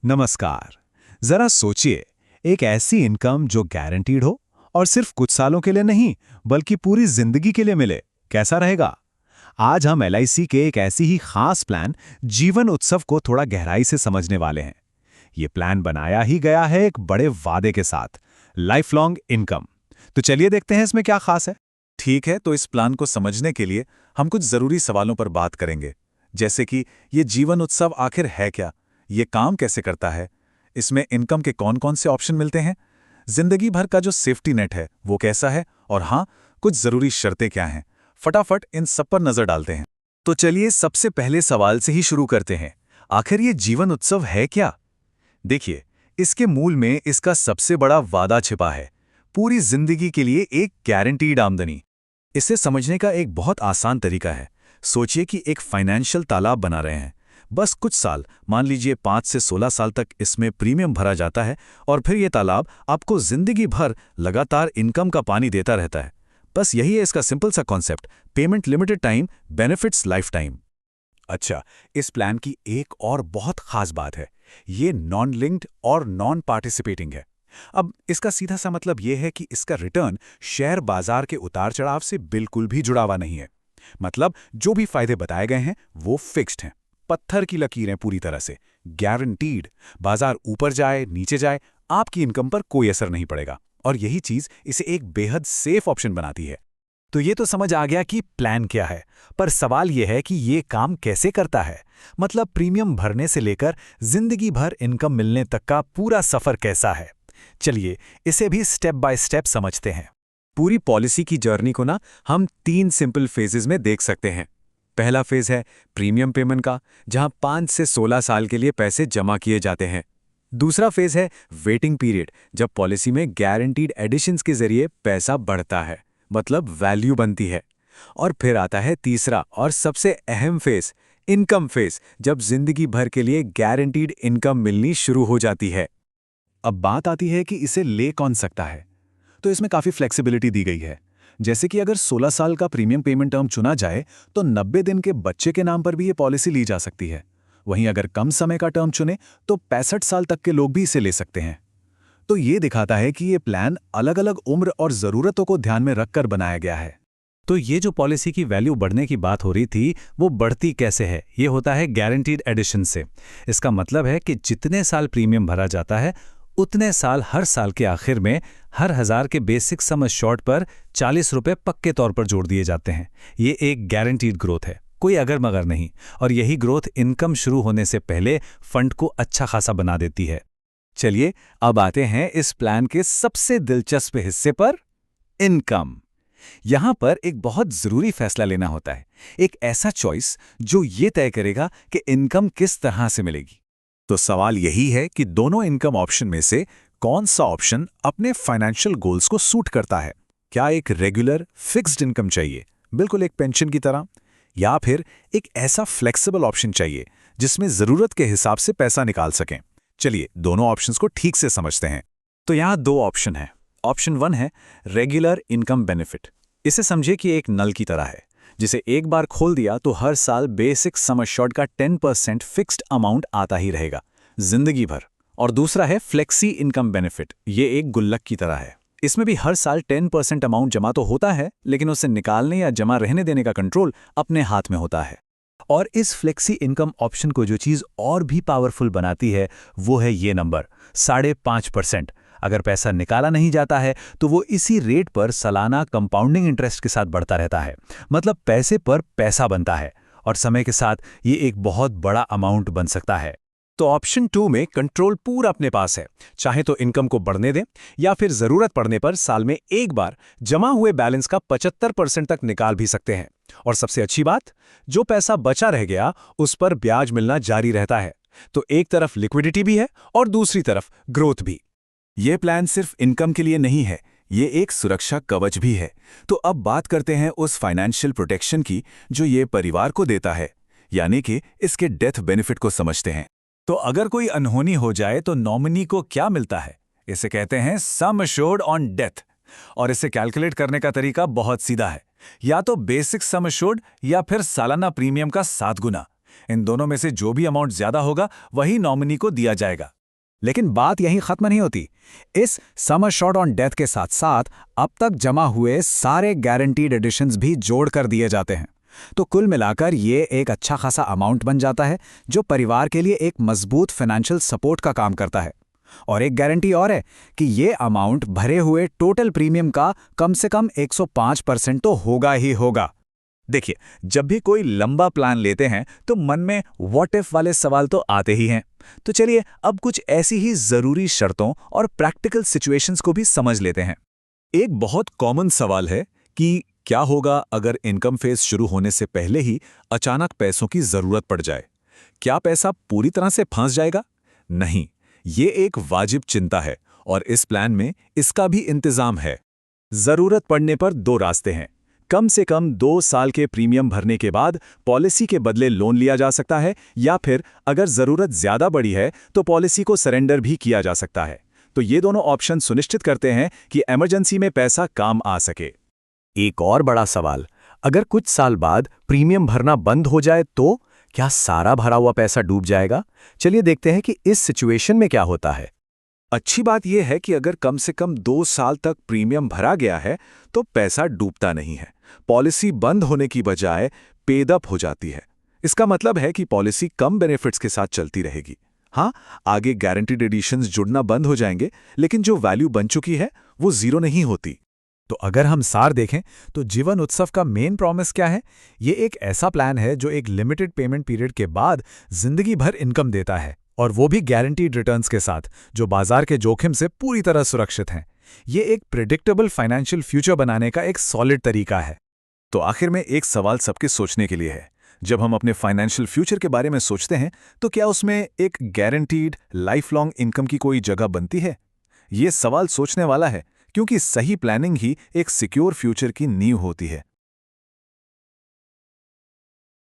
नमस्कार। जरा सोचिए, एक ऐसी इनकम जो गारंटीड हो और सिर्फ कुछ सालों के लिए नहीं, बल्कि पूरी जिंदगी के लिए मिले, कैसा रहेगा? आज हम एलआईसी के एक ऐसी ही खास प्लान, जीवन उत्सव को थोड़ा गहराई से समझने वाले हैं। ये प्लान बनाया ही गया है एक बड़े वादे के साथ, लाइफ लॉन्ग इनकम। तो चलिए देखते हैं इसमें क्या खास है। ठीक है, तो इस प्लान को समझने के लिए हम कुछ जरूरी सवालों पर बात करेंगे। जैसे कि ये जीवन उत्सव आखिर है क्या, ये काम कैसे करता है, इसमें इनकम के कौन कौन से ऑप्शन मिलते हैं, जिंदगी भर का जो सेफ्टी नेट है वो कैसा है, और हाँ, कुछ जरूरी शर्तें क्या हैं। फटाफट इन सब पर नजर डालते हैं। तो चलिए सबसे पहले सवाल से ही शुरू करते हैं। आखिर ये जीवन उत्सव है क्या? देखिए, इसके मूल में इसका सबसे बड़ा वादा छिपा है, पूरी जिंदगी के लिए एक गारंटीड आमदनी। इसे समझने का एक बहुत आसान तरीका है। सोचिए कि एक फाइनेंशियल तालाब बना रहे हैं। बस कुछ साल, मान लीजिए 5 से 16 साल तक इसमें प्रीमियम भरा जाता है और फिर ये तालाब आपको जिंदगी भर लगातार इनकम का पानी देता रहता है। बस यही है इसका सिंपल सा concept, payment limited time, benefits life time. अच्छा, इस प्लान की एक और बहुत खास बात है, ये नॉन लिंक्ड और नॉन पार्टिसिपेटिंग है। अब इसका सीधा सा मतलब यह है कि इसका रिटर्न शेयर बाजार के उतार चढ़ाव से बिल्कुल भी जुड़ा हुआ नहीं है। मतलब जो भी फायदे बताए गए हैं वो फिक्स्ड हैं, पत्थर की लकीरें, पूरी तरह से गारंटीड। बाजार ऊपर जाए नीचे जाए, आपकी इनकम पर कोई असर नहीं पड़ेगा, और यही चीज इसे एक बेहद सेफ ऑप्शन बनाती है। तो ये तो समझ आ गया कि प्लान क्या है, पर सवाल यह है कि ये काम कैसे करता है। मतलब प्रीमियम भरने से लेकर जिंदगी भर इनकम मिलने तक का पूरा सफर कैसा है। चलिए इसे भी स्टेप बाय स्टेप समझते हैं। पूरी पॉलिसी की जर्नी को ना हम 3 सिंपल फेजेस में देख सकते हैं। पहला फेज है प्रीमियम पेमेंट का, जहां 5 से 16 साल के लिए पैसे जमा किए जाते हैं। दूसरा फेज है वेटिंग पीरियड, जब पॉलिसी में गारंटीड एडिशंस के जरिए पैसा बढ़ता है, मतलब वैल्यू बनती है। और फिर आता है तीसरा और सबसे अहम फेज, इनकम फेज, जब जिंदगी भर के लिए गारंटीड इनकम मिलनी शुरू हो जाती है। अब बात आती है कि इसे ले कौन सकता है। तो इसमें काफ़ी फ्लेक्सिबिलिटी दी गई है। जैसे कि अगर 16 साल का प्रीमियम पेमेंट टर्म चुना जाए तो 90 दिन के बच्चे के नाम पर भी ये पॉलिसी ली जा सकती है। वहीं अगर कम समय का टर्म चुने तो 65 साल तक के लोग भी इसे ले सकते हैं। तो ये दिखाता है कि ये प्लान अलग अलग उम्र और ज़रूरतों को ध्यान में रखकर बनाया गया है। तो ये जो पॉलिसी की वैल्यू बढ़ने की बात हो रही थी, वो बढ़ती कैसे है? ये होता है गारंटीड एडिशन से। इसका मतलब है कि जितने साल प्रीमियम भरा जाता है, उतने साल हर साल के आखिर में हर 1000 के बेसिक सम एश्योर्ड पर 40 रुपए पक्के तौर पर जोड़ दिए जाते हैं। ये एक गारंटीड ग्रोथ है, कोई अगर मगर नहीं। और यही ग्रोथ इनकम शुरू होने से पहले फंड को अच्छा खासा बना देती है। चलिए अब आते हैं इस प्लान के सबसे दिलचस्प हिस्से पर, इनकम। यहां पर एक बहुत जरूरी फैसला लेना होता है, एक ऐसा चॉइस जो ये तय करेगा कि इनकम किस तरह से मिलेगी। तो सवाल यही है कि दोनों इनकम ऑप्शन में से कौन सा ऑप्शन अपने फाइनेंशियल गोल्स को सूट करता है। क्या एक रेगुलर फिक्स्ड इनकम चाहिए, बिल्कुल एक पेंशन की तरह, या फिर एक ऐसा फ्लेक्सिबल ऑप्शन चाहिए जिसमें जरूरत के हिसाब से पैसा निकाल सकें। चलिए दोनों ऑप्शंस को ठीक से समझते हैं। तो यहाँ 2 ऑप्शन है। ऑप्शन 1 है रेगुलर इनकम बेनिफिट। इसे समझिए कि एक नल की तरह है, जिसे एक बार खोल दिया तो हर साल बेसिक सम एश्योर्ड का 10% फिक्स्ड अमाउंट आता ही रहेगा जिंदगी भर। और दूसरा है फ्लेक्सी इनकम बेनिफिट। ये एक गुल्लक की तरह है। इसमें भी हर साल 10% अमाउंट जमा तो होता है, लेकिन उसे निकालने या जमा रहने देने का कंट्रोल अपने हाथ में होता है। और इस फ्लेक्सी इनकम ऑप्शन को जो चीज़ और भी पावरफुल बनाती है, वो है ये नंबर 5.5%। अगर पैसा निकाला नहीं जाता है तो वो इसी रेट पर सालाना कंपाउंडिंग इंटरेस्ट के साथ बढ़ता रहता है। मतलब पैसे पर पैसा बनता है, और समय के साथ ये एक बहुत बड़ा अमाउंट बन सकता है। तो ऑप्शन 2 में कंट्रोल पूरा अपने पास है। चाहे तो इनकम को बढ़ने दें, या फिर जरूरत पड़ने पर साल में एक बार जमा हुए बैलेंस का 75% तक निकाल भी सकते हैं। और सबसे अच्छी बात, जो पैसा बचा रह गया उस पर ब्याज मिलना जारी रहता है। तो एक तरफ लिक्विडिटी भी है और दूसरी तरफ ग्रोथ भी। ये प्लान सिर्फ इनकम के लिए नहीं है, ये एक सुरक्षा कवच भी है। तो अब बात करते हैं उस फाइनेंशियल प्रोटेक्शन की जो ये परिवार को देता है, यानी कि इसके डेथ बेनिफिट को समझते हैं। तो अगर कोई अनहोनी हो जाए तो नॉमिनी को क्या मिलता है? इसे कहते हैं सम एश्योर्ड ऑन डेथ। और इसे कैलकुलेट करने का तरीका बहुत सीधा है, या तो बेसिक सम एश्योर्ड या फिर सालाना प्रीमियम का 7 गुना। इन दोनों में से जो भी अमाउंट ज्यादा होगा वही नॉमिनी को दिया जाएगा। लेकिन बात यहीं खत्म नहीं होती। इस सम एश्योर्ड ऑन डेथ के साथ साथ अब तक जमा हुए सारे गारंटीड एडिशंस भी जोड़ कर दिए जाते हैं। तो कुल मिलाकर ये एक अच्छा खासा अमाउंट बन जाता है जो परिवार के लिए एक मजबूत फाइनेंशियल सपोर्ट का काम करता है। और एक गारंटी और है कि ये अमाउंट भरे हुए टोटल प्रीमियम का कम से कम 105% तो होगा ही होगा। देखिए, जब भी कोई लंबा प्लान लेते हैं तो मन में व्हाट इफ वाले सवाल तो आते ही हैं। तो चलिए अब कुछ ऐसी ही जरूरी शर्तों और प्रैक्टिकल सिचुएशंस को भी समझ लेते हैं। एक बहुत कॉमन सवाल है कि क्या होगा अगर इनकम फेज शुरू होने से पहले ही अचानक पैसों की जरूरत पड़ जाए? क्या पैसा पूरी तरह से फंस जाएगा? नहीं, ये एक वाजिब चिंता है और इस प्लान में इसका भी इंतजाम है। जरूरत पड़ने पर दो रास्ते हैं। कम से कम 2 साल के प्रीमियम भरने के बाद पॉलिसी के बदले लोन लिया जा सकता है, या फिर अगर जरूरत ज्यादा बड़ी है तो पॉलिसी को सरेंडर भी किया जा सकता है। तो ये दोनों ऑप्शन सुनिश्चित करते हैं कि इमरजेंसी में पैसा काम आ सके। एक और बड़ा सवाल, अगर कुछ साल बाद प्रीमियम भरना बंद हो जाए तो क्या सारा भरा हुआ पैसा डूब जाएगा? चलिए देखते हैं कि इस सिचुएशन में क्या होता है। अच्छी बात यह है कि अगर कम से कम 2 साल तक प्रीमियम भरा गया है तो पैसा डूबता नहीं है। पॉलिसी बंद होने की बजाय पेड अप हो जाती है। इसका मतलब है कि पॉलिसी कम बेनिफिट्स के साथ चलती रहेगी। हाँ, आगे गारंटीड एडिशंस जुड़ना बंद हो जाएंगे, लेकिन जो वैल्यू बन चुकी है वो जीरो नहीं होती। तो अगर हम सार देखें तो जीवन उत्सव का मेन प्रॉमिस क्या है? ये एक ऐसा प्लान है जो एक लिमिटेड पेमेंट पीरियड के बाद जिंदगी भर इनकम देता है, और वो भी गारंटीड रिटर्न्स के साथ, जो बाजार के जोखिम से पूरी तरह सुरक्षित हैं। ये एक प्रिडिक्टेबल फाइनेंशियल फ्यूचर बनाने का एक सॉलिड तरीका है। तो आखिर में एक सवाल सबके सोचने के लिए है। जब हम अपने फाइनेंशियल फ्यूचर के बारे में सोचते हैं तो क्या उसमें एक गारंटीड लाइफ लॉन्ग इनकम की कोई जगह बनती है? ये सवाल सोचने वाला है, क्योंकि सही प्लानिंग ही एक सिक्योर फ्यूचर की नींव होती है।